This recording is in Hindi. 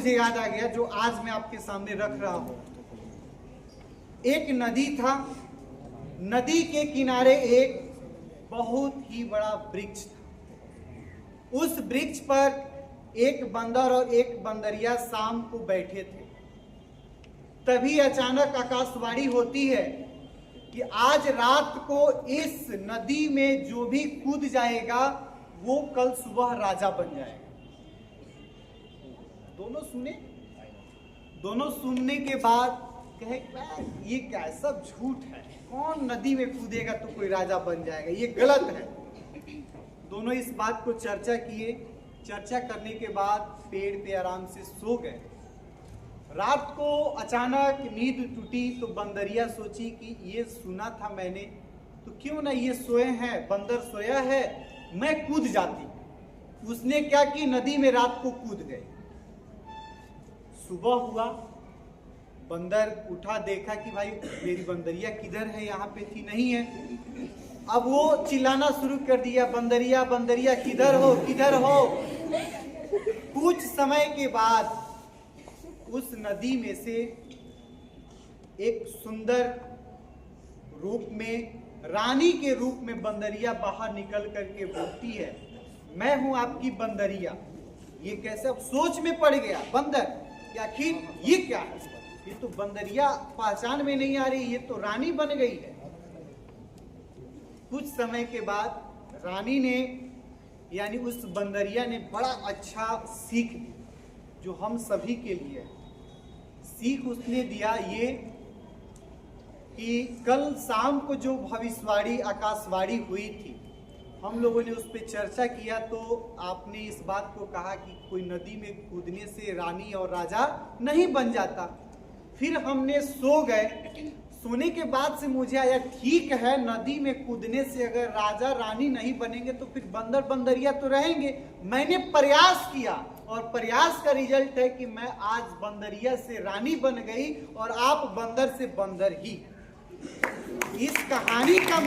मुझे याद आ गया जो आज मैं आपके सामने रख रहा हूं। एक नदी था, नदी के किनारे एक बहुत ही बड़ा वृक्ष था। उस वृक्ष पर एक बंदर और एक बंदरिया शाम को बैठे थे। तभी अचानक आकाशवाणी होती है कि आज रात को इस नदी में जो भी कूद जाएगा वो कल सुबह राजा बन जाएगा। दोनों सुने, दोनों सुनने के बाद कहे ये क्या सब झूठ है, कौन नदी में कूदेगा तो कोई राजा बन जाएगा, ये गलत है। दोनों इस बात को चर्चा किए। चर्चा करने के बाद पेड़ पे आराम से सो गए। रात को अचानक नींद टूटी तो बंदरिया सोची कि ये सुना था मैंने, तो क्यों ना ये सोए हैं, बंदर सोया है, मैं कूद जाती। उसने क्या कि नदी में रात को कूद गए। सुबह हुआ, बंदर उठा, देखा कि भाई मेरी बंदरिया किधर है, यहाँ पे थी नहीं है। अब वो चिल्लाना शुरू कर दिया, बंदरिया बंदरिया किधर हो किधर हो। कुछ समय के बाद उस नदी में से एक सुंदर रूप में, रानी के रूप में बंदरिया बाहर निकल करके बोलती है, मैं हूं आपकी बंदरिया। ये कैसे, अब सोच में पड़ गया बंदर कि आखिर ये क्या है, ये तो बंदरिया पहचान में नहीं आ रही, ये तो रानी बन गई है। कुछ समय के बाद रानी ने यानी उस बंदरिया ने बड़ा अच्छा सीख दी जो हम सभी के लिए है। सीख उसने दिया ये कि कल शाम को जो भविष्यवाणी आकाशवाणी हुई थी, हम लोगों ने उस पर चर्चा किया तो आपने इस बात को कहा कि कोई नदी में कूदने से रानी और राजा नहीं बन जाता। फिर हमने सो गए। सोने के बाद से मुझे आया ठीक है, नदी में कूदने से अगर राजा रानी नहीं बनेंगे तो फिर बंदर बंदरिया तो रहेंगे। मैंने प्रयास किया और प्रयास का रिजल्ट है कि मैं आज बंदरिया से रानी बन गई और आप बंदर से बंदर ही। इस कहानी का